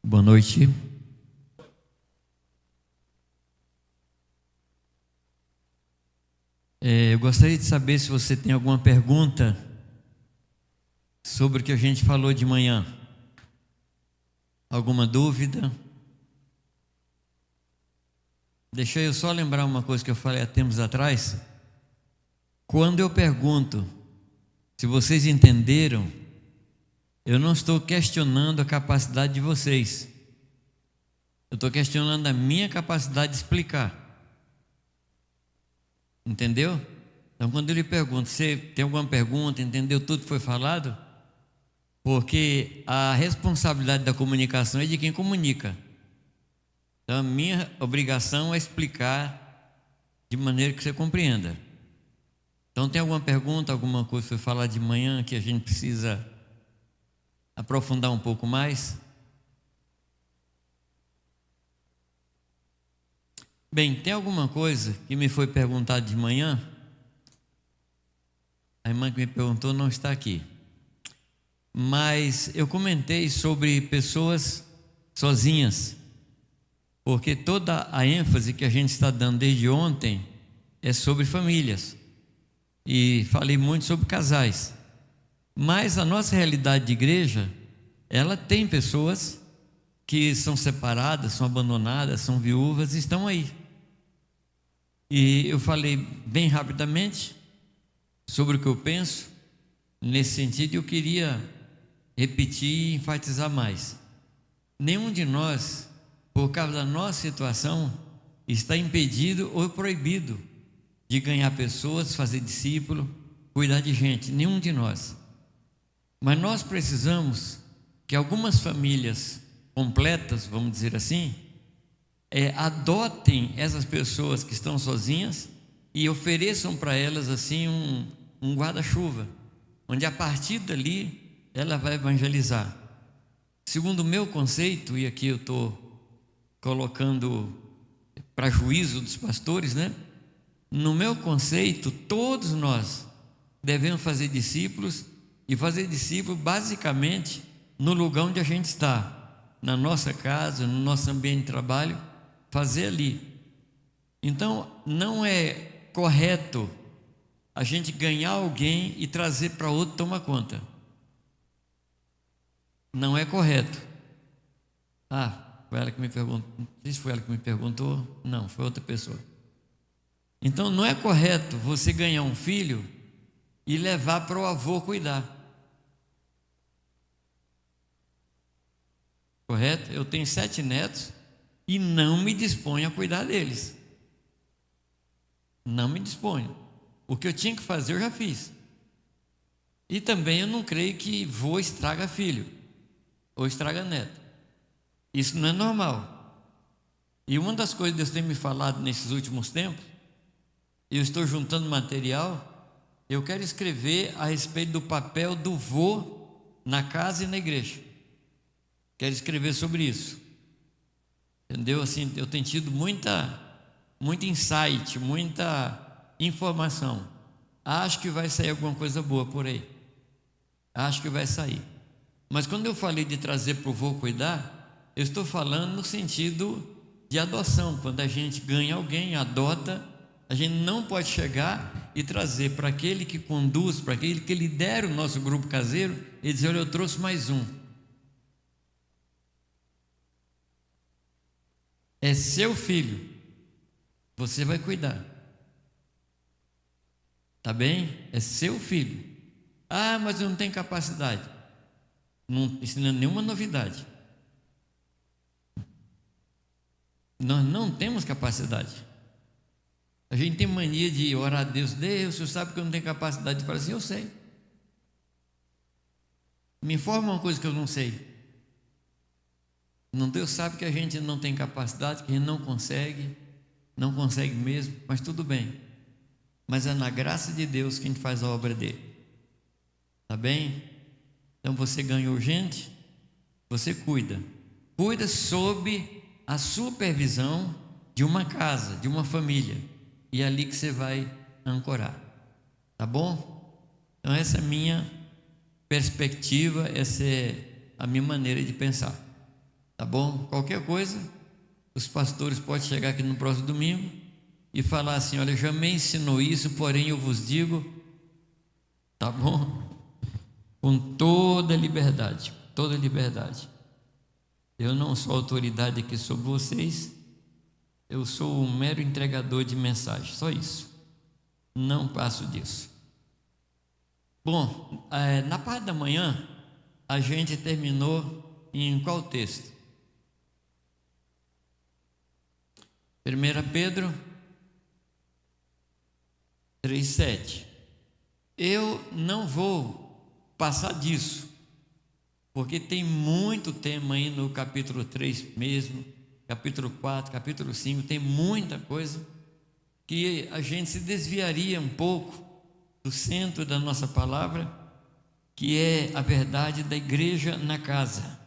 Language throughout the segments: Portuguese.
Boa noite. Eu gostaria de saber se você tem alguma pergunta sobre o que a gente falou de manhã. Alguma dúvida? Deixa eu só lembrar uma coisa que eu falei há tempos atrás. Quando eu pergunto se vocês entenderam, eu não estou questionando a capacidade de vocês. Eu estou questionando a minha capacidade de explicar. Entendeu? Então, quando eu lhe pergunto, você tem alguma pergunta, entendeu tudo que foi falado? Porque a responsabilidade da comunicação é de quem comunica. Então, a minha obrigação é explicar de maneira que você compreenda. Então, tem alguma pergunta, alguma coisa que foi falado de manhã que a gente precisa aprofundar um pouco mais? Bem, tem alguma coisa que me foi perguntada de manhã? A irmã que me perguntou não está aqui. Mas eu comentei sobre pessoas sozinhas, porque toda a ênfase que a gente está dando desde ontem é sobre famílias. E falei muito sobre casais. Mas a nossa realidade de igreja, ela tem pessoas que são separadas, são abandonadas, são viúvas e estão aí. E eu falei bem rapidamente sobre o que eu penso nesse sentido, e eu queria repetir e enfatizar mais. Nenhum de nós, por causa da nossa situação, está impedido ou proibido de ganhar pessoas, fazer discípulo, cuidar de gente. Nenhum de nós. Mas nós precisamos que algumas famílias completas, vamos dizer assim, adotem essas pessoas que estão sozinhas e ofereçam para elas assim um guarda-chuva, onde a partir dali ela vai evangelizar. Segundo o meu conceito, e aqui eu estou colocando para juízo dos pastores, né? No meu conceito, todos nós devemos fazer discípulos, e fazer discípulos basicamente no lugar onde a gente está, na nossa casa, no nosso ambiente de trabalho, fazer ali. Então, não é correto a gente ganhar alguém e trazer para outro tomar conta. Não é correto. Foi ela que me perguntou. Não sei se foi ela que me perguntou. Não, foi outra pessoa. Então, não é correto você ganhar um filho e levar para o avô cuidar. Correto? Eu tenho 7 netos e não me disponho a cuidar deles. Não me disponho. O que eu tinha que fazer eu já fiz. E também eu não creio que vô estraga filho ou estraga neto. Isso não é normal. E uma das coisas que Deus tem me falado nesses últimos tempos, eu estou juntando material, eu quero escrever a respeito do papel do vô na casa e na igreja. Quero escrever sobre isso. Entendeu? Assim, eu tenho tido muito insight, muita informação. Acho que vai sair alguma coisa boa por aí. Acho que vai sair. Mas quando eu falei de trazer para o vô cuidar, eu estou falando no sentido de adoção. Quando a gente ganha alguém, adota, a gente não pode chegar e trazer para aquele que conduz, para aquele que lidera o nosso grupo caseiro, e dizer: olha, eu trouxe mais um. É seu filho, você vai cuidar. Tá bem? É seu filho. Mas eu não tenho capacidade. Isso não é nenhuma novidade. Nós não temos capacidade. A gente tem mania de orar a Deus: Deus, o Senhor sabe que eu não tenho capacidade. De falar assim: eu sei. Me informa uma coisa que eu não sei. Não, Deus sabe que a gente não tem capacidade, que a gente não consegue mesmo, mas tudo bem. Mas é na graça de Deus que a gente faz a obra dele. Tá bem? Então você ganhou gente, você cuida sob a supervisão de uma casa, de uma família, e é ali que você vai ancorar. Tá bom? Então essa é a minha perspectiva, essa é a minha maneira de pensar. Tá bom? Qualquer coisa, os pastores podem chegar aqui no próximo domingo e falar assim: olha, já me ensinou isso, porém eu vos digo, tá bom? Com toda liberdade, toda liberdade. Eu não sou autoridade aqui sobre vocês, eu sou um mero entregador de mensagem, só isso. Não passo disso. Bom, na parte da manhã, a gente terminou em qual texto? 1 Pedro 3,7. Eu não vou passar disso, porque tem muito tema aí no capítulo 3 mesmo, capítulo 4, capítulo 5, tem muita coisa que a gente se desviaria um pouco do centro da nossa palavra, que é a verdade da igreja na casa.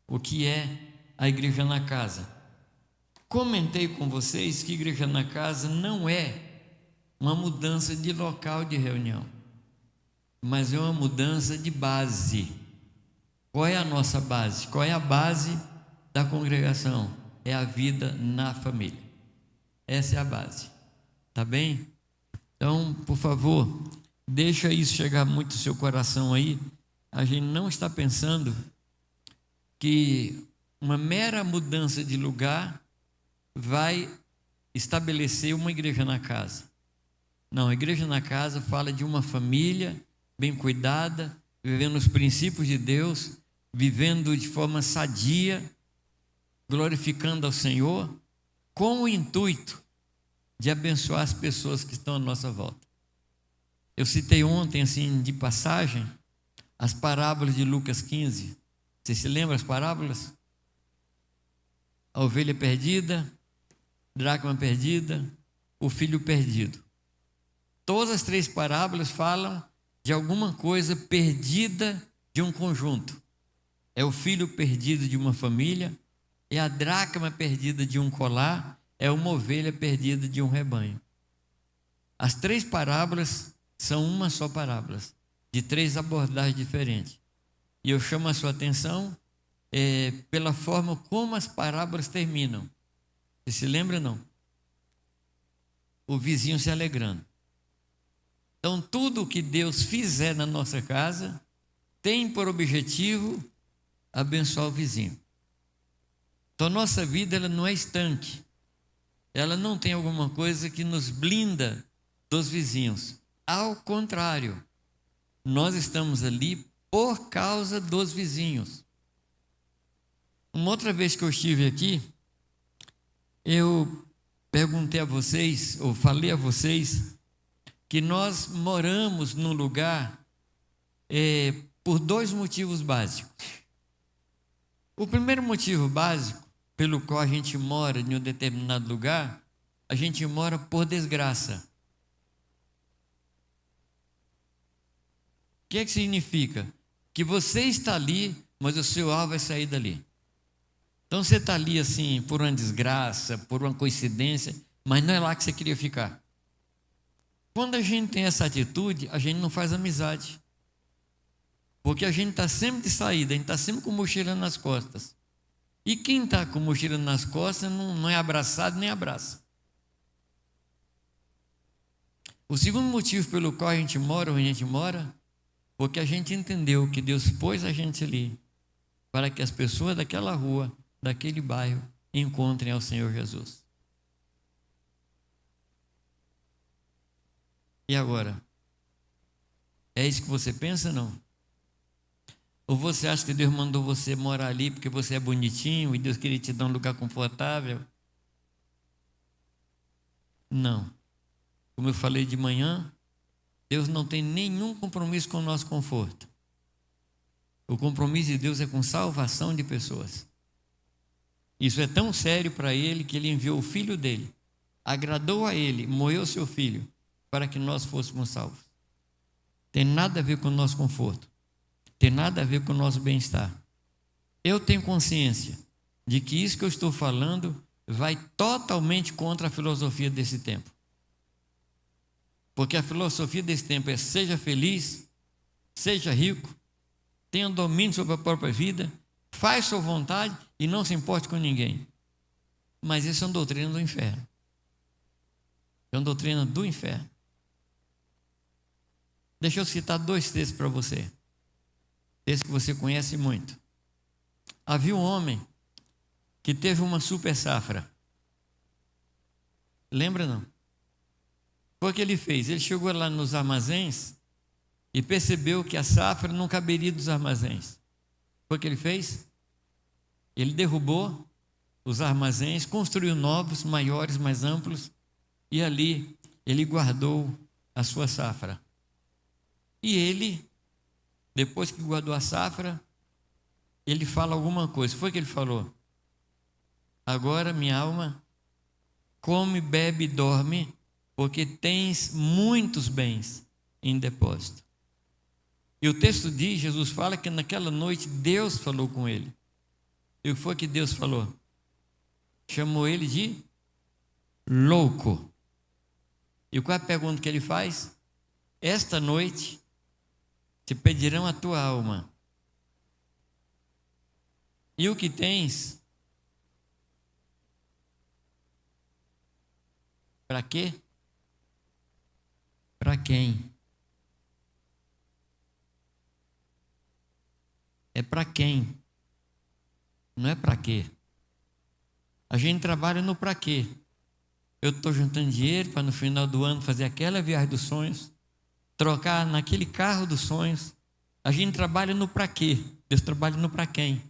O que é a igreja na casa? Comentei com vocês que igreja na casa não é uma mudança de local de reunião, mas é uma mudança de base. Qual é a nossa base? Qual é a base da congregação? É a vida na família. Essa é a base. Tá bem? Então, por favor, deixa isso chegar muito no seu coração aí. A gente não está pensando que uma mera mudança de lugar vai estabelecer uma igreja na casa. Não, a igreja na casa fala de uma família bem cuidada, vivendo os princípios de Deus, vivendo de forma sadia, glorificando ao Senhor, com o intuito de abençoar as pessoas que estão à nossa volta. Eu citei ontem, assim, de passagem, as parábolas de Lucas 15. Você se lembra as parábolas? A ovelha perdida, dracma perdida, o filho perdido. Todas as 3 parábolas falam de alguma coisa perdida de um conjunto. É o filho perdido de uma família, é a dracma perdida de um colar, é uma ovelha perdida de um rebanho. As 3 parábolas são uma só parábola, de 3 abordagens diferentes. E eu chamo a sua atenção pela forma como as parábolas terminam. Você se lembra, não? O vizinho se alegrando. Então, tudo o que Deus fizer na nossa casa tem por objetivo abençoar o vizinho. Então, a nossa vida ela não é estanque. Ela não tem alguma coisa que nos blinda dos vizinhos. Ao contrário, nós estamos ali por causa dos vizinhos. Uma outra vez que eu estive aqui, eu perguntei a vocês, ou falei a vocês, que nós moramos num lugar por 2 motivos básicos. O primeiro motivo básico pelo qual a gente mora em um determinado lugar, a gente mora por desgraça. O que é que significa? Que você está ali, mas o seu alvo vai sair dali. Então você está ali assim por uma desgraça, por uma coincidência, mas não é lá que você queria ficar. Quando a gente tem essa atitude, a gente não faz amizade. Porque a gente está sempre de saída, a gente está sempre com mochila nas costas. E quem está com mochila nas costas não é abraçado nem abraça. O segundo motivo pelo qual a gente mora onde a gente mora, porque a gente entendeu que Deus pôs a gente ali para que as pessoas daquela rua, daquele bairro, encontrem ao Senhor Jesus. E agora? É isso que você pensa, não? Ou você acha que Deus mandou você morar ali porque você é bonitinho e Deus queria te dar um lugar confortável? Não. Como eu falei de manhã, Deus não tem nenhum compromisso com o nosso conforto. O compromisso de Deus é com salvação de pessoas. Isso é tão sério para Ele que Ele enviou o Filho dele. Agradou a Ele, morreu seu Filho, para que nós fôssemos salvos. Tem nada a ver com o nosso conforto. Tem nada a ver com o nosso bem-estar. Eu tenho consciência de que isso que eu estou falando vai totalmente contra a filosofia desse tempo. Porque a filosofia desse tempo é: seja feliz, seja rico, tenha domínio sobre a própria vida, faz sua vontade e não se importe com ninguém. Mas isso é uma doutrina do inferno. É uma doutrina do inferno. Deixa eu citar 2 textos para você. Textos que você conhece muito. Havia um homem que teve uma super safra. Lembra não? Foi o que ele fez. Ele chegou lá nos armazéns e percebeu que a safra não caberia dos armazéns. Foi o que ele fez? Ele derrubou os armazéns, construiu novos, maiores, mais amplos, e ali ele guardou a sua safra. E ele, depois que guardou a safra, ele fala alguma coisa. Foi o que ele falou? Agora, minha alma, come, bebe e dorme, porque tens muitos bens em depósito. E o texto diz, Jesus fala que naquela noite Deus falou com ele. E o que foi que Deus falou? Chamou ele de louco. E qual é a pergunta que ele faz? Esta noite te pedirão a tua alma. E o que tens? Para quê? Para quem? É para quem? Não é para quê? A gente trabalha no para quê? Eu estou juntando dinheiro para no final do ano fazer aquela viagem dos sonhos, trocar naquele carro dos sonhos. A gente trabalha no para quê? Deus trabalha no para quem?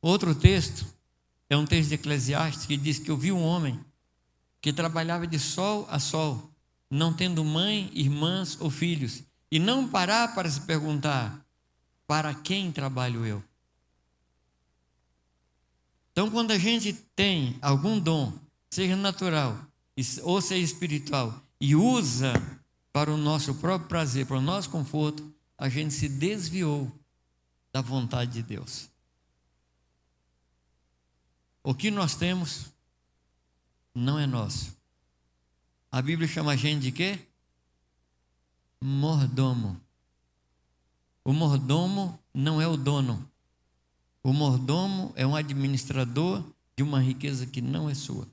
Outro texto é um texto de Eclesiastes que diz que eu vi um homem que trabalhava de sol a sol, não tendo mãe, irmãs ou filhos, e não parar para se perguntar: para quem trabalho eu? Então, quando a gente tem algum dom, seja natural ou seja espiritual, e usa para o nosso próprio prazer, para o nosso conforto, a gente se desviou da vontade de Deus. O que nós temos não é nosso. A Bíblia chama a gente de quê? Mordomo. O mordomo não é o dono. O mordomo é um administrador de uma riqueza que não é sua.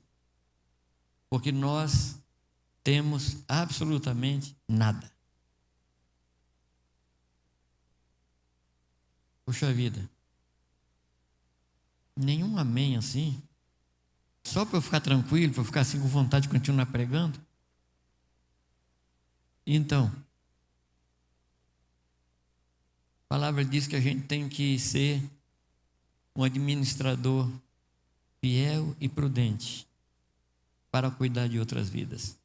Porque nós temos absolutamente nada. Puxa vida. Nenhum amém assim. Só para eu ficar tranquilo, para eu ficar assim com vontade de continuar pregando. Então, a palavra diz que a gente tem que ser um administrador fiel e prudente para cuidar de outras vidas.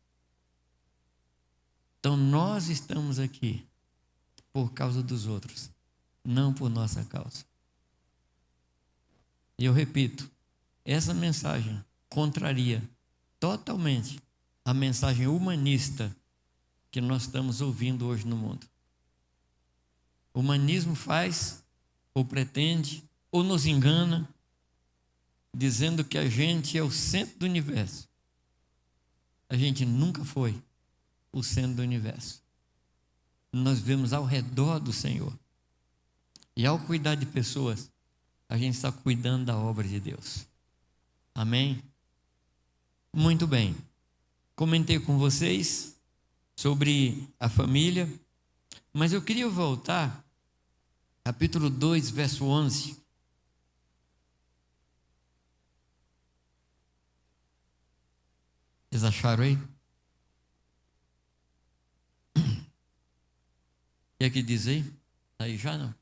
Então, nós estamos aqui por causa dos outros, não por nossa causa. E eu repito, essa mensagem contraria totalmente a mensagem humanista que nós estamos ouvindo hoje no mundo. O humanismo faz, ou pretende, ou nos engana, dizendo que a gente é o centro do universo. A gente nunca foi o centro do universo. Nós vivemos ao redor do Senhor. E ao cuidar de pessoas, a gente está cuidando da obra de Deus. Amém? Muito bem. Comentei com vocês sobre a família, mas eu queria voltar, capítulo 2, verso 11. Vocês acharam aí? O que diz aí? Aí já não.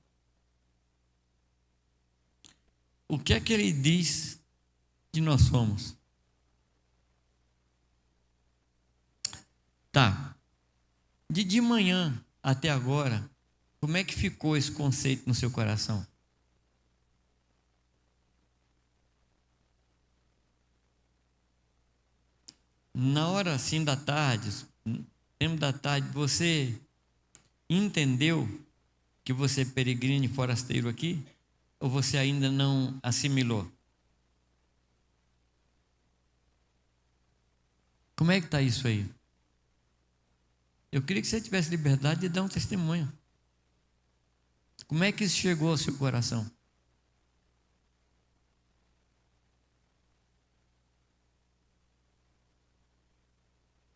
O que é que ele diz que nós somos? Tá. De manhã até agora, como é que ficou esse conceito no seu coração? Na hora assim da tarde, tempo da tarde, você entendeu que você é peregrino e forasteiro aqui? Ou você ainda não assimilou? Como é que está isso aí? Eu queria que você tivesse liberdade de dar um testemunho. Como é que isso chegou ao seu coração?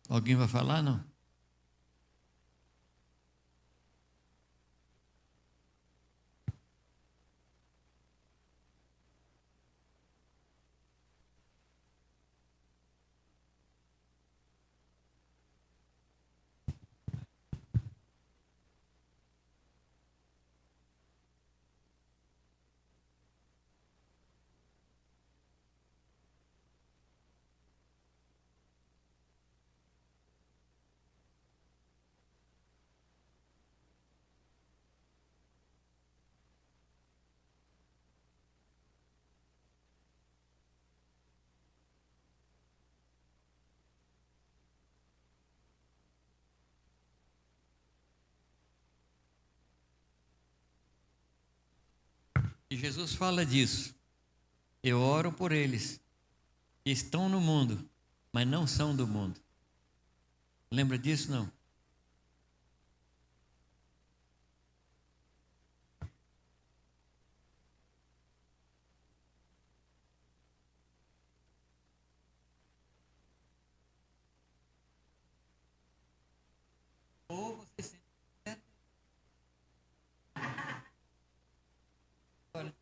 Alguém vai falar? Não? E Jesus fala disso. Eu oro por eles que estão no mundo, mas não são do mundo. Lembra disso, não? Ou você sente certo. Olha,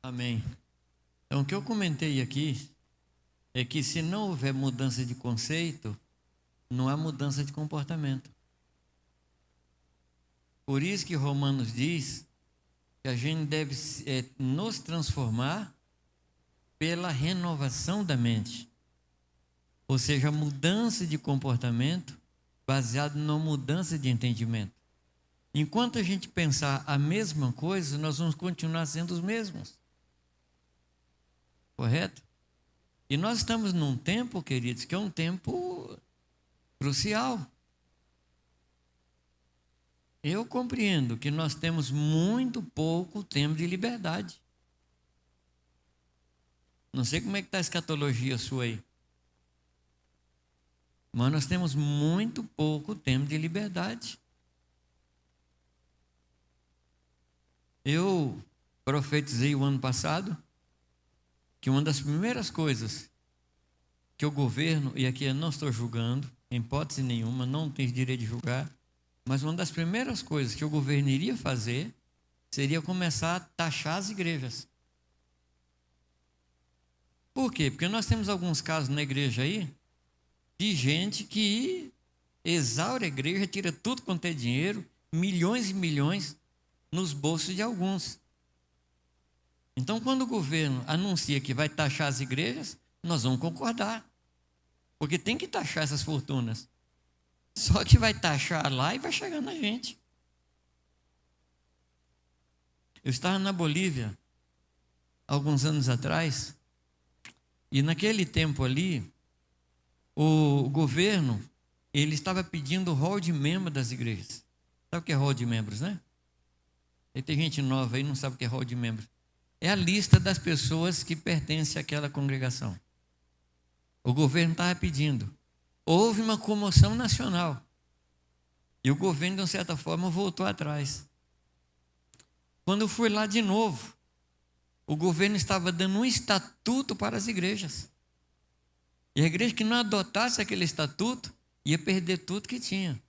amém. Então, o que eu comentei aqui é que se não houver mudança de conceito, não há mudança de comportamento. Por isso que Romanos diz que a gente deve nos transformar pela renovação da mente. Ou seja, a mudança de comportamento baseado na mudança de entendimento. Enquanto a gente pensar a mesma coisa, nós vamos continuar sendo os mesmos. Correto? E nós estamos num tempo, queridos, que é um tempo crucial. Eu compreendo que nós temos muito pouco tempo de liberdade. Não sei como é que está a escatologia sua aí. Mas nós temos muito pouco tempo de liberdade. Eu profetizei o ano passado que uma das primeiras coisas que o governo, e aqui eu não estou julgando, em hipótese nenhuma, não tenho direito de julgar, mas uma das primeiras coisas que o governo iria fazer seria começar a taxar as igrejas. Por quê? Porque nós temos alguns casos na igreja aí de gente que exaure a igreja, tira tudo quanto é dinheiro, milhões e milhões nos bolsos de alguns. Então, quando o governo anuncia que vai taxar as igrejas, nós vamos concordar. Porque tem que taxar essas fortunas. Só que vai taxar lá e vai chegar na gente. Eu estava na Bolívia, alguns anos atrás, e naquele tempo ali, o governo, ele estava pedindo o rol de membro das igrejas. Sabe o que é rol de membros, né? E tem gente nova aí, não sabe o que é rol de membros. É a lista das pessoas que pertencem àquela congregação. O governo estava pedindo. Houve uma comoção nacional. E o governo, de uma certa forma, voltou atrás. Quando eu fui lá de novo, o governo estava dando um estatuto para as igrejas. E a igreja que não adotasse aquele estatuto ia perder tudo que tinha.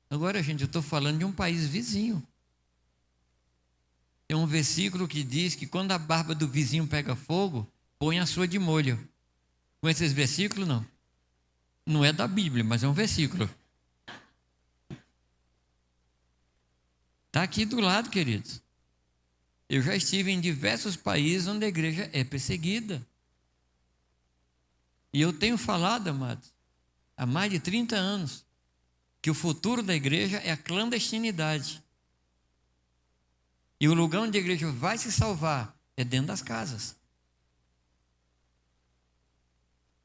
Agora, gente, eu estou falando de um país vizinho. Tem um versículo que diz que quando a barba do vizinho pega fogo, põe a sua de molho. Conhece esse versículo? Não. Não é da Bíblia, mas é um versículo. Está aqui do lado, queridos. Eu já estive em diversos países onde a igreja é perseguida. E eu tenho falado, amados, há mais de 30 anos, que o futuro da igreja é a clandestinidade. E o lugar onde a igreja vai se salvar é dentro das casas.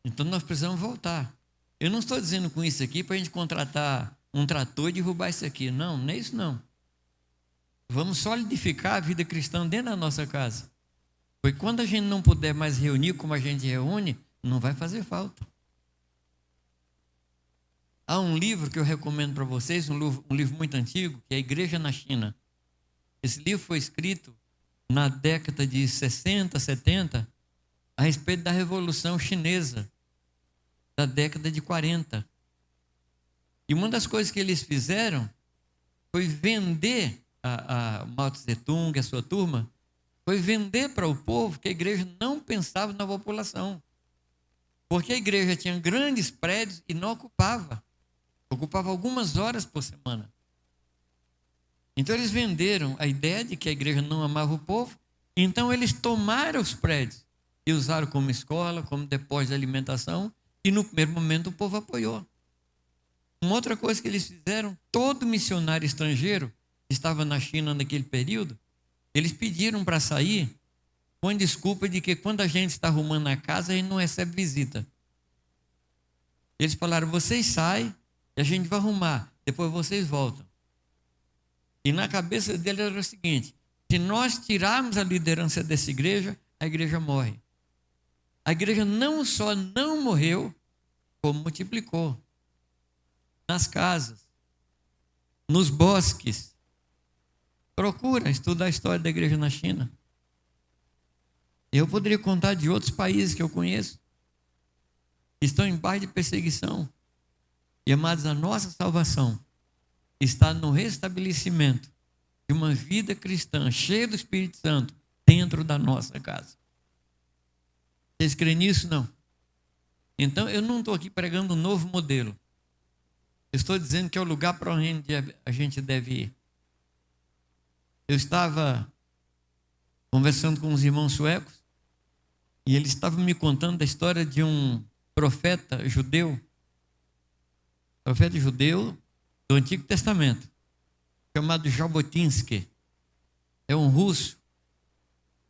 Então nós precisamos voltar. Eu não estou dizendo com isso aqui para a gente contratar um trator e derrubar isso aqui. Não, não é isso não. Vamos solidificar a vida cristã dentro da nossa casa. Porque quando a gente não puder mais reunir como a gente reúne, não vai fazer falta. Há um livro que eu recomendo para vocês, um livro muito antigo, que é A Igreja na China. Esse livro foi escrito na década de 60, 70, a respeito da Revolução Chinesa, da década de 40. E uma das coisas que eles fizeram foi vender, a Mao Tse Tung, a sua turma, foi vender para o povo que a igreja não pensava na população. Porque a igreja tinha grandes prédios e não ocupava. Ocupava algumas horas por semana. Então eles venderam a ideia de que a igreja não amava o povo. Então eles tomaram os prédios e usaram como escola, como depósito de alimentação. E no primeiro momento o povo apoiou. Uma outra coisa que eles fizeram, todo missionário estrangeiro que estava na China naquele período, eles pediram para sair com a desculpa de que quando a gente está arrumando a casa, a gente não recebe visita. Eles falaram, vocês saem e a gente vai arrumar, depois vocês voltam. E na cabeça deles era o seguinte, se nós tirarmos a liderança dessa igreja, a igreja morre. A igreja não só não morreu, como multiplicou. Nas casas, nos bosques. Procura estudar a história da igreja na China. Eu poderia contar de outros países que eu conheço, que estão em paz de perseguição. E, amados, a nossa salvação está no restabelecimento de uma vida cristã cheia do Espírito Santo dentro da nossa casa. Vocês creem nisso? Não. Então, eu não estou aqui pregando um novo modelo. Eu estou dizendo que é o lugar para onde a gente deve ir. Eu estava conversando com uns irmãos suecos e eles estavam me contando da história de um profeta judeu do Antigo Testamento, chamado Jabotinsky. É um russo.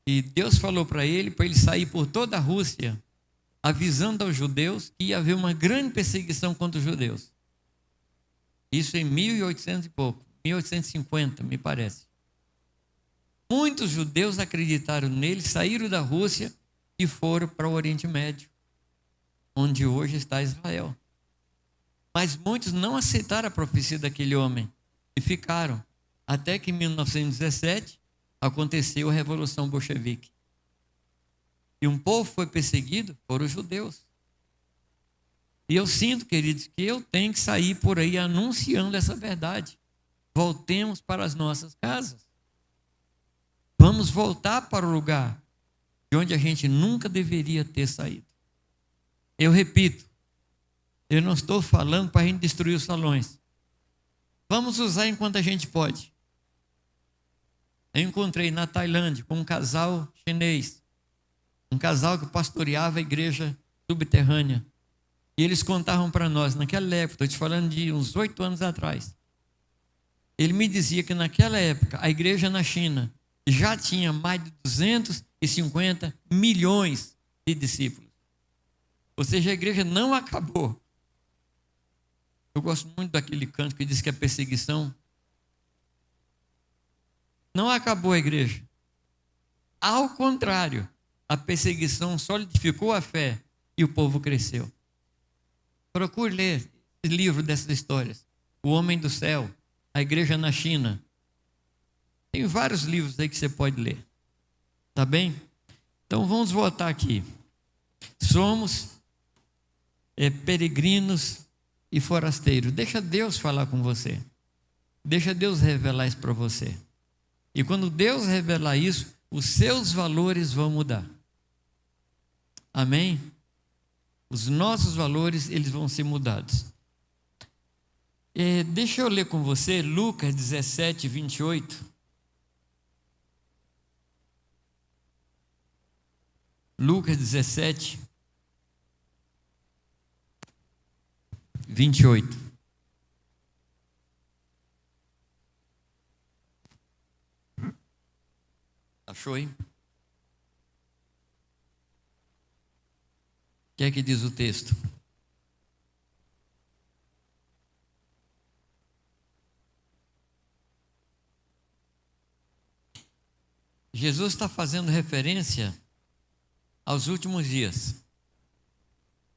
E Deus falou para ele sair por toda a Rússia, avisando aos judeus que ia haver uma grande perseguição contra os judeus. Isso em 1800 e pouco, 1850, me parece. Muitos judeus acreditaram nele, saíram da Rússia e foram para o Oriente Médio, onde hoje está Israel. Mas muitos não aceitaram a profecia daquele homem e ficaram, até que em 1917 aconteceu a Revolução Bolchevique. E um povo foi perseguido, foram os judeus. E eu sinto, queridos, que eu tenho que sair por aí anunciando essa verdade. Voltemos para as nossas casas. Vamos voltar para o lugar de onde a gente nunca deveria ter saído. Eu repito, eu não estou falando para a gente destruir os salões. Vamos usar enquanto a gente pode. Eu encontrei na Tailândia com um casal chinês, um casal que pastoreava a igreja subterrânea. E eles contavam para nós, naquela época, estou te falando de uns 8 anos atrás, ele me dizia que naquela época a igreja na China já tinha mais de 250 milhões de discípulos. Ou seja, a igreja não acabou. Eu gosto muito daquele canto que diz que é perseguição. Não acabou a igreja. Ao contrário, a perseguição solidificou a fé e o povo cresceu. Procure ler esse livro dessas histórias. O Homem do Céu, a Igreja na China. Tem vários livros aí que você pode ler. Tá bem? Então vamos voltar aqui. Somos peregrinos e forasteiros. Deixa Deus falar com você. Deixa Deus revelar isso para você. E quando Deus revelar isso, os seus valores vão mudar. Amém? Os nossos valores, eles vão ser mudados. Deixa eu ler com você Lucas 17, 28. Lucas 17, 28. Achou, hein? O que é que diz o texto? Jesus está fazendo referência aos últimos dias.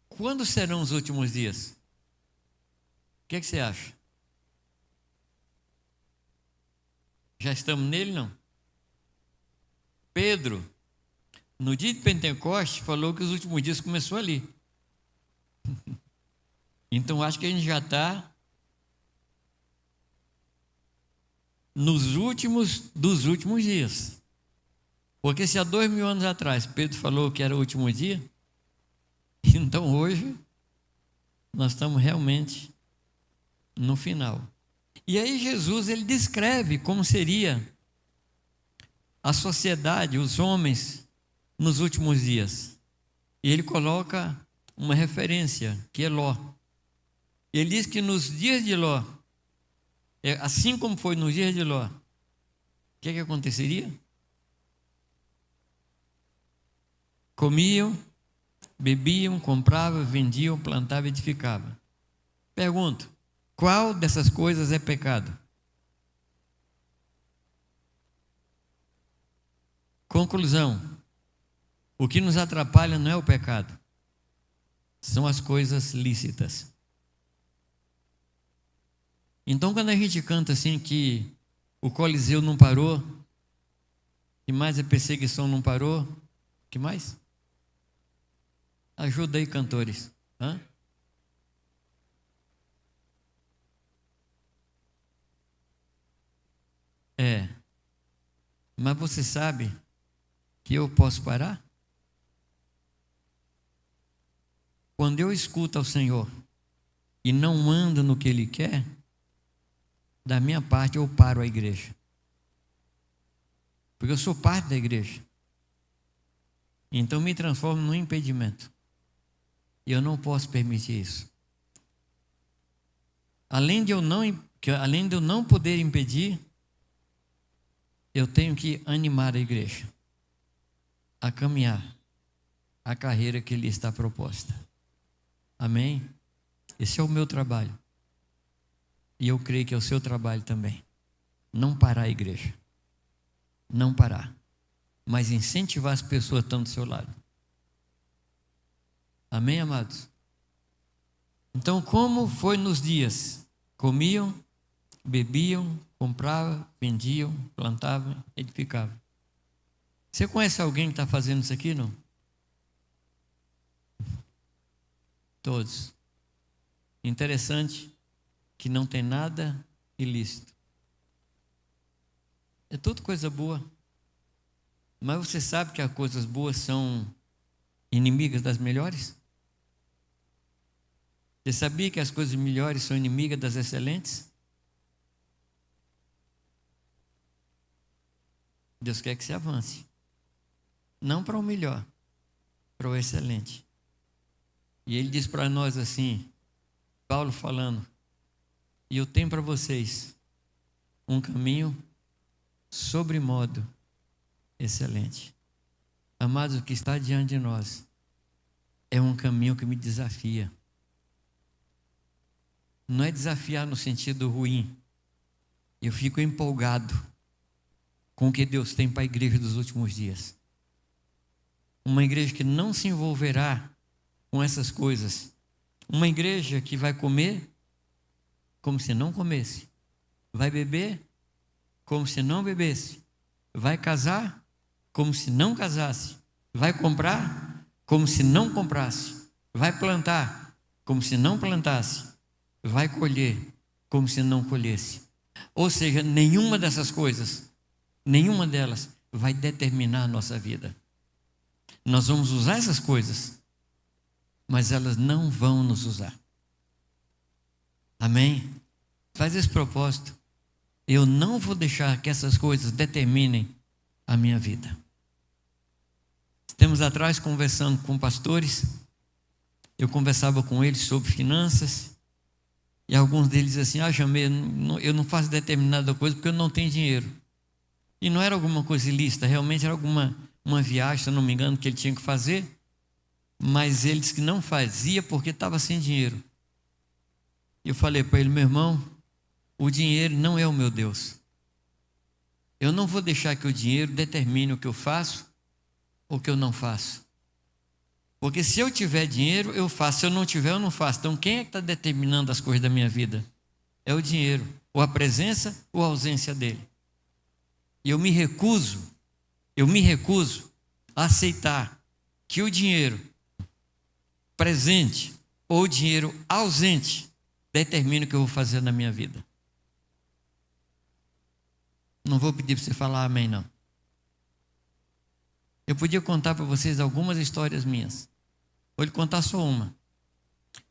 Quando serão os últimos dias? O que é que você acha? Já estamos nele, não? Pedro, no dia de Pentecostes, falou que os últimos dias começou ali. Então, acho que a gente já está nos últimos dos últimos dias. Porque se há 2000 anos atrás Pedro falou que era o último dia, então hoje nós estamos realmente no final. E aí Jesus, ele descreve como seria a sociedade, os homens nos últimos dias. E ele coloca uma referência, que é Ló. Ele diz que nos dias de Ló, assim como foi nos dias de Ló, o que aconteceria? Comiam, bebiam, compravam, vendiam, plantavam, edificavam. Pergunto, qual dessas coisas é pecado? Conclusão, o que nos atrapalha não é o pecado, são as coisas lícitas. Então, quando a gente canta assim que o Coliseu não parou, que mais a perseguição não parou, que mais? Ajuda aí, cantores. Hã? Mas você sabe que eu posso parar? Quando eu escuto ao Senhor e não ando no que Ele quer, da minha parte eu paro a igreja. Porque eu sou parte da igreja. Então me transformo num impedimento. E eu não posso permitir isso. Além de eu não poder impedir, eu tenho que animar a igreja a caminhar a carreira que lhe está proposta. Amém? Esse é o meu trabalho. E eu creio que é o seu trabalho também. Não parar a igreja. Não parar. Mas incentivar as pessoas que estão do seu lado. Amém, amados? Então, como foi nos dias? Comiam, bebiam, compravam, vendiam, plantavam, edificavam. Você conhece alguém que está fazendo isso aqui, não? Todos. Interessante que não tem nada ilícito. É tudo coisa boa. Mas você sabe que as coisas boas são inimigas das melhores? Você sabia que as coisas melhores são inimigas das excelentes? Deus quer que você avance. Não para o melhor, para o excelente. E Ele diz para nós assim, Paulo falando, e eu tenho para vocês um caminho sobremodo excelente. Amados, o que está diante de nós é um caminho que me desafia. Não é desafiar no sentido ruim. Eu fico empolgado com o que Deus tem para a igreja dos últimos dias. Uma igreja que não se envolverá com essas coisas. Uma igreja que vai comer como se não comesse. Vai beber como se não bebesse. Vai casar como se não casasse. Vai comprar como se não comprasse. Vai plantar como se não plantasse. Vai colher como se não colhesse. Ou seja, nenhuma dessas coisas, nenhuma delas vai determinar a nossa vida. Nós vamos usar essas coisas, mas elas não vão nos usar. Amém? Faz esse propósito. Eu não vou deixar que essas coisas determinem a minha vida. Tempos atrás, conversando com pastores, eu conversava com eles sobre finanças, e alguns deles diziam assim: Jamê, eu não faço determinada coisa porque eu não tenho dinheiro. E não era alguma coisa ilícita, realmente era uma viagem, se eu não me engano, que ele tinha que fazer, mas ele disse que não fazia porque estava sem dinheiro. E eu falei para ele: meu irmão, o dinheiro não é o meu Deus. Eu não vou deixar que o dinheiro determine o que eu faço ou o que eu não faço. Porque se eu tiver dinheiro, eu faço. Se eu não tiver, eu não faço. Então, quem é que está determinando as coisas da minha vida? É o dinheiro. Ou a presença ou a ausência dele. E eu me recuso a aceitar que o dinheiro presente ou o dinheiro ausente determine o que eu vou fazer na minha vida. Não vou pedir para você falar amém, não. Eu podia contar para vocês algumas histórias minhas. Vou lhe contar só uma.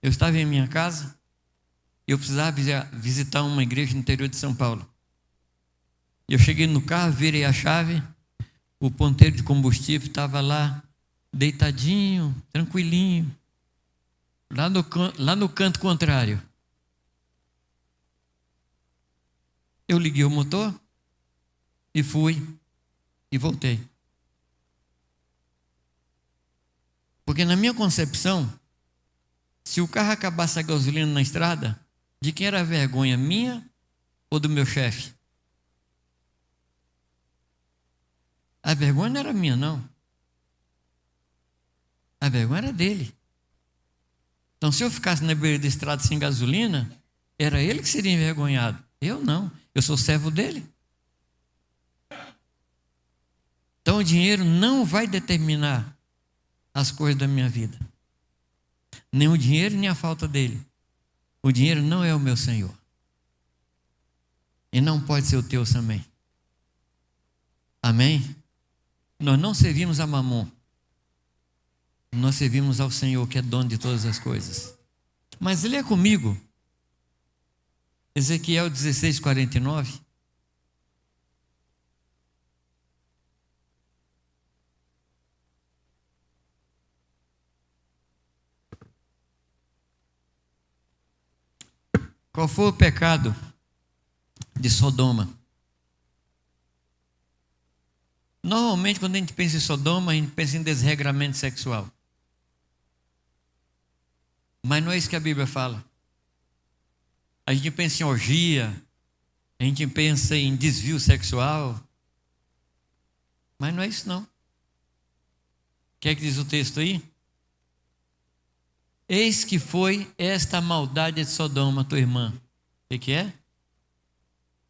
Eu estava em minha casa e eu precisava visitar uma igreja no interior de São Paulo. Eu cheguei no carro, virei a chave, o ponteiro de combustível estava lá, deitadinho, tranquilinho, lá no canto contrário. Eu liguei o motor e fui e voltei. Porque na minha concepção, se o carro acabasse a gasolina na estrada, de quem era a vergonha, minha ou do meu chefe? A vergonha não era minha, não. A vergonha era dele. Então, se eu ficasse na beira da estrada sem gasolina, era ele que seria envergonhado. Eu não. Eu sou servo dele. Então, o dinheiro não vai determinar as coisas da minha vida. Nem o dinheiro, nem a falta dele. O dinheiro não é o meu Senhor. E não pode ser o teu também. Amém? Nós não servimos a Mamon. Nós servimos ao Senhor, que é dono de todas as coisas. Mas lê comigo Ezequiel 16:49. Qual foi o pecado de Sodoma? Normalmente, quando a gente pensa em Sodoma, a gente pensa em desregramento sexual. Mas não é isso que a Bíblia fala. A gente pensa em orgia, a gente pensa em desvio sexual. Mas não é isso, não. O que é que diz o texto aí? Eis que foi esta maldade de Sodoma, tua irmã. O que é?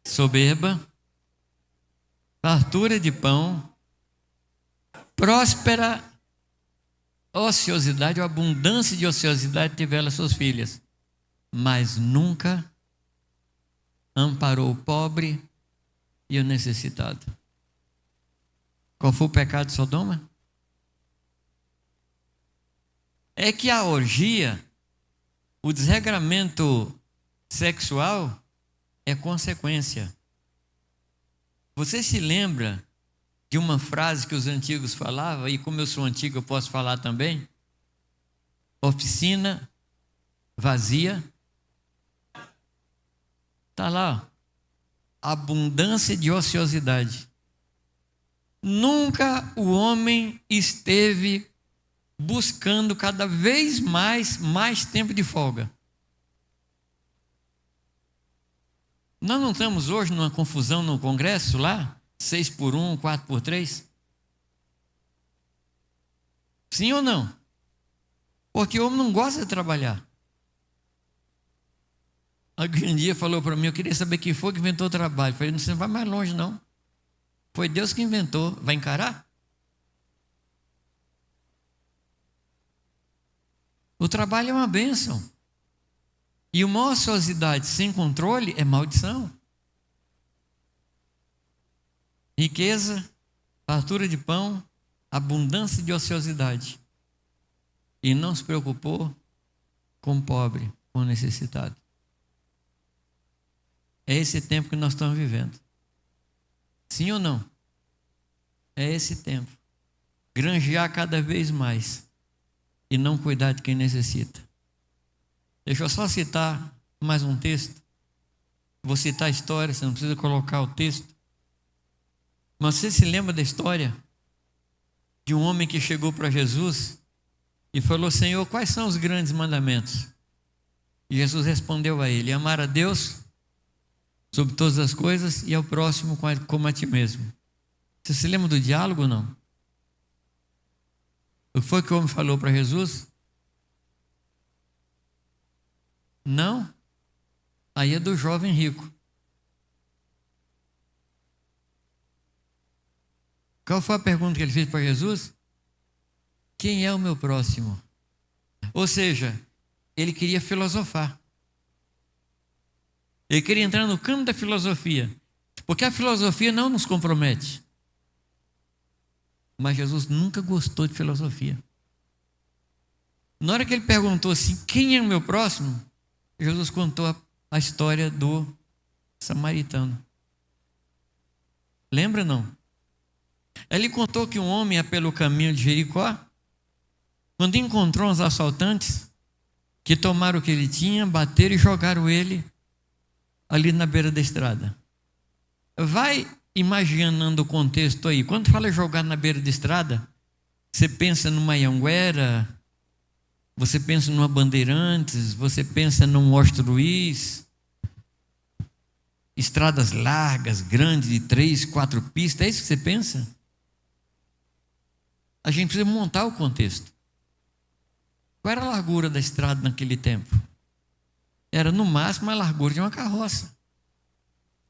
Soberba, fartura de pão, próspera ociosidade ou abundância de ociosidade tiveram suas filhas, mas nunca amparou o pobre e o necessitado. Qual foi o pecado de Sodoma? É que a orgia, o desregramento sexual é consequência. Você se lembra de uma frase que os antigos falavam, e como eu sou antigo eu posso falar também? Oficina vazia. Está lá, ó. Abundância de ociosidade. Nunca o homem esteve buscando cada vez mais tempo de folga. Nós não estamos hoje numa confusão no Congresso lá? 6x1, 4x3? Sim ou não? Porque o homem não gosta de trabalhar. Alguém dia falou para mim, eu queria saber quem foi que inventou o trabalho. Eu falei, você não vai mais longe não. Foi Deus que inventou. Vai encarar? O trabalho é uma bênção. E uma ociosidade sem controle é maldição. Riqueza, fartura de pão, abundância de ociosidade. E não se preocupou com o pobre, com o necessitado. É esse tempo que nós estamos vivendo. Sim ou não? É esse tempo. Granjear cada vez mais e não cuidar de quem necessita. Deixa eu só citar mais um texto. Vou citar a história, você não precisa colocar o texto. Mas você se lembra da história de um homem que chegou para Jesus e falou: Senhor, quais são os grandes mandamentos? E Jesus respondeu a ele: amar a Deus sobre todas as coisas e ao próximo como a ti mesmo. Você se lembra do diálogo ou não? O que foi que o homem falou para Jesus? Não. Aí é do jovem rico. Qual foi a pergunta que ele fez para Jesus? Quem é o meu próximo? Ou seja, ele queria filosofar. Ele queria entrar no campo da filosofia. Porque a filosofia não nos compromete. Mas Jesus nunca gostou de filosofia. Na hora que ele perguntou assim, quem é o meu próximo? Jesus contou a história do samaritano. Lembra não? Ele contou que um homem ia pelo caminho de Jericó, quando encontrou uns assaltantes que tomaram o que ele tinha, bateram e jogaram ele ali na beira da estrada. Vai imaginando o contexto aí. Quando fala jogar na beira da estrada, você pensa numa Anhanguera, você pensa numa Bandeirantes, você pensa num Washington Luiz, estradas largas, grandes, de 3, 4 pistas, é isso que você pensa? A gente precisa montar o contexto. Qual era a largura da estrada naquele tempo? Era no máximo a largura de uma carroça.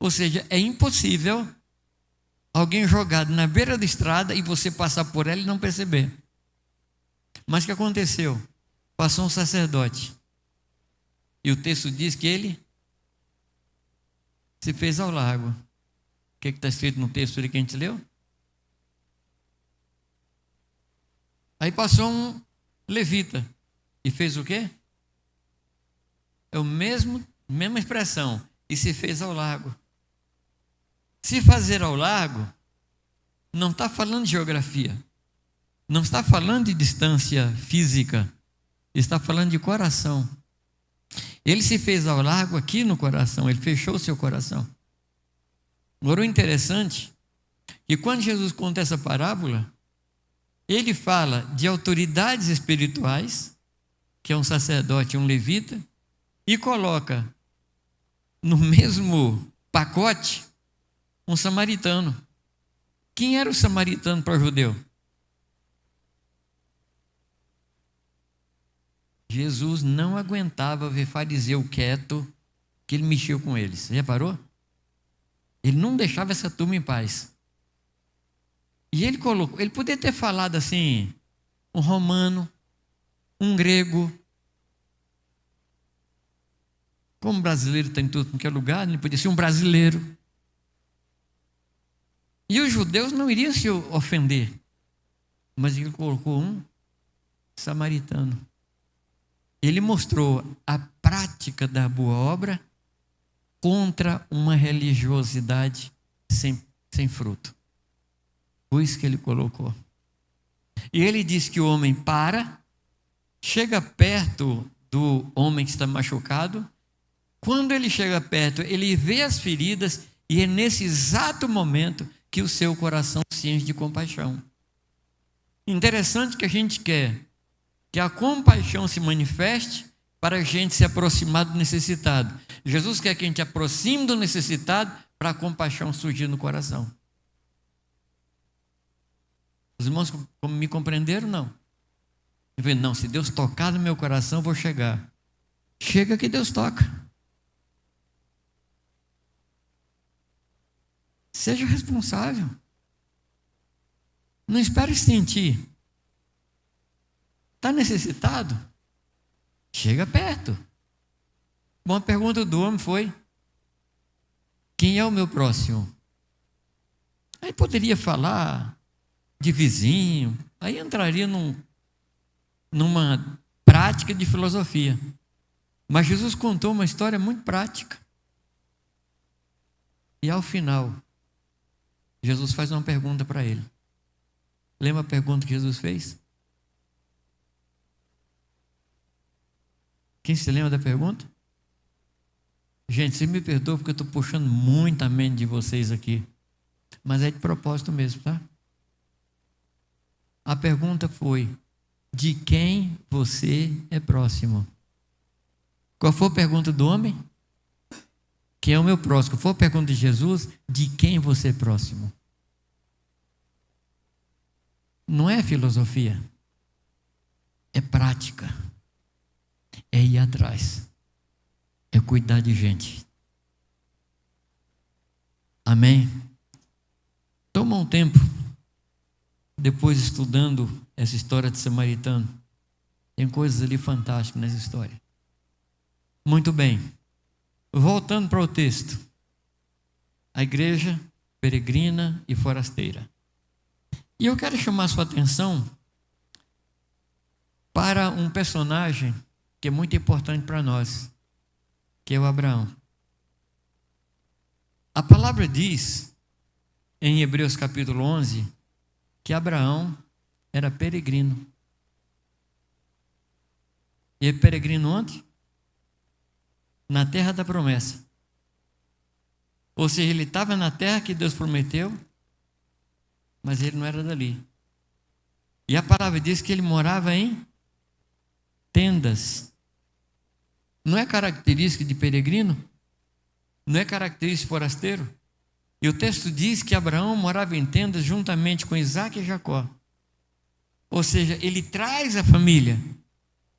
Ou seja, é impossível alguém jogado na beira da estrada e você passar por ela e não perceber. Mas o que aconteceu? Passou um sacerdote. E o texto diz que ele se fez ao largo. O que está escrito no texto ali que a gente leu? Aí passou um levita. E fez o quê? É a mesma expressão. E se fez ao largo. Se fazer ao largo, não está falando de geografia. Não está falando de distância física. Está falando de coração. Ele se fez ao largo aqui no coração. Ele fechou o seu coração. Agora o interessante é que quando Jesus conta essa parábola, ele fala de autoridades espirituais, que é um sacerdote e um levita, e coloca no mesmo pacote um samaritano. Quem era o samaritano para o judeu? Jesus não aguentava ver fariseu quieto, que ele mexeu com eles. Você reparou? Ele não deixava essa turma em paz. E ele colocou, ele poderia ter falado assim, um romano, um grego. Como brasileiro está em tudo qualquer lugar, ele podia ser um brasileiro. E os judeus não iriam se ofender. Mas ele colocou um samaritano. Ele mostrou a prática da boa obra contra uma religiosidade sem fruto. Foi isso que ele colocou. E ele diz que o homem chega perto do homem que está machucado. Quando ele chega perto, ele vê as feridas e é nesse exato momento que o seu coração se enche de compaixão. Interessante que a gente quer que a compaixão se manifeste para a gente se aproximar do necessitado. Jesus quer que a gente aproxime do necessitado para a compaixão surgir no coração. Os irmãos me compreenderam? Não. Eu falei, não, se Deus tocar no meu coração, eu vou chegar. Chega que Deus toca. Seja responsável. Não espere sentir. Está necessitado? chega perto. Bom, a pergunta do homem foi: quem é o meu próximo? Aí poderia falar de vizinho, aí entraria numa prática de filosofia. Mas Jesus contou uma história muito prática. E ao final, Jesus faz uma pergunta para ele. Lembra a pergunta que Jesus fez? Quem se lembra da pergunta? Gente, você me perdoa porque eu estou puxando muito a mente de vocês aqui. Mas é de propósito mesmo, tá? A pergunta foi: de quem você é próximo? Qual foi a pergunta do homem? Quem é o meu próximo? Qual foi a pergunta de Jesus? De quem você é próximo? Não é filosofia. É prática. É ir atrás. É cuidar de gente. Amém? Toma um tempo, depois estudando essa história de samaritano. Tem coisas ali fantásticas nessa história. Muito bem. Voltando para o texto. A igreja peregrina e forasteira. E eu quero chamar a sua atenção para um personagem que é muito importante para nós, que é o Abraão. A palavra diz, em Hebreus capítulo 11, que Abraão era peregrino. E ele peregrino onde? Na terra da promessa. Ou seja, ele estava na terra que Deus prometeu, mas ele não era dali. E a palavra diz que ele morava em tendas. Não é característica de peregrino? Não é característica de forasteiro? E o texto diz que Abraão morava em tendas juntamente com Isaac e Jacó. Ou seja, ele traz a família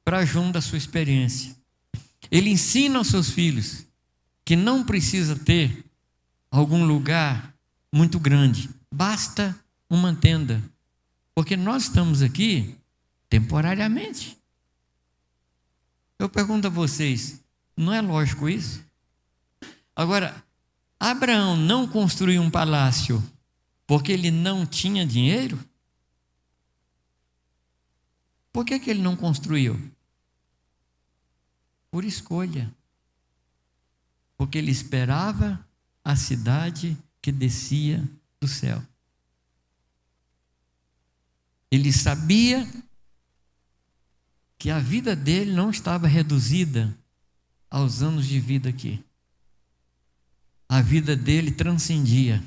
para junto da sua experiência. Ele ensina aos seus filhos que não precisa ter algum lugar muito grande. Basta uma tenda. Porque nós estamos aqui temporariamente. Eu pergunto a vocês, não é lógico isso? Agora, Abraão não construiu um palácio porque ele não tinha dinheiro? Por que ele não construiu? Por escolha. Porque ele esperava a cidade que descia do céu. Ele sabia que a vida dele não estava reduzida aos anos de vida aqui. A vida dele transcendia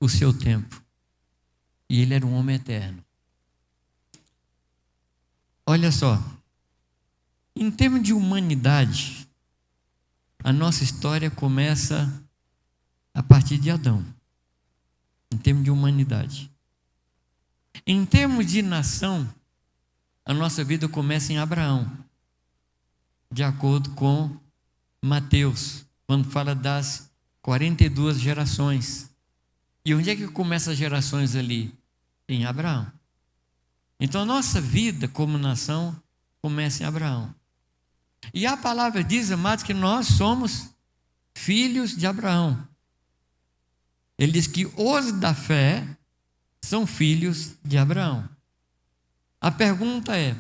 o seu tempo. E ele era um homem eterno. Olha só, em termos de humanidade, a nossa história começa a partir de Adão. Em termos de humanidade. Em termos de nação, a nossa vida começa em Abraão, de acordo com Mateus, quando fala das 42 gerações. E onde é que começam as gerações ali? Em Abraão. Então a nossa vida como nação começa em Abraão. E a palavra diz, amados, que nós somos filhos de Abraão. Ele diz que os da fé são filhos de Abraão. A pergunta é: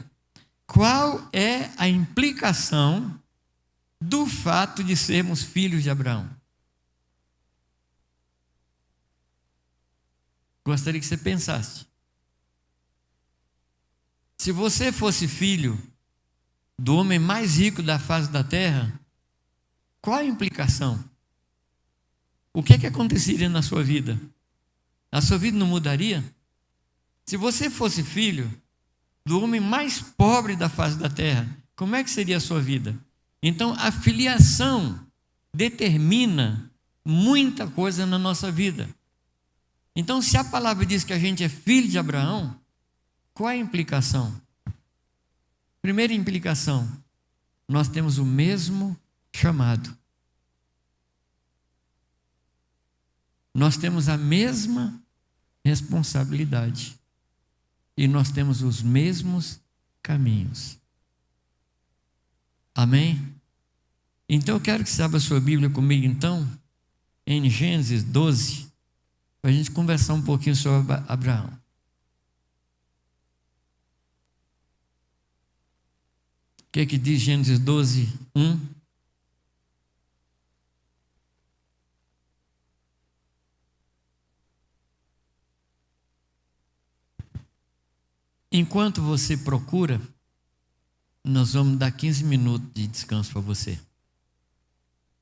qual é a implicação do fato de sermos filhos de Abraão? Gostaria que você pensasse. Se você fosse filho do homem mais rico da face da terra, qual a implicação? O que é que aconteceria na sua vida? A sua vida não mudaria? Se você fosse filho do homem mais pobre da face da terra, como é que seria a sua vida? Então, a filiação determina muita coisa na nossa vida. Então, se a palavra diz que a gente é filho de Abraão, qual é a implicação? Primeira implicação, nós temos o mesmo chamado. Nós temos a mesma responsabilidade. E nós temos os mesmos caminhos. Amém? Então eu quero que você abra a sua Bíblia comigo então, em Gênesis 12, para a gente conversar um pouquinho sobre Abraão. O que diz Gênesis 12, 1? Enquanto você procura, nós vamos dar 15 minutos de descanso para você.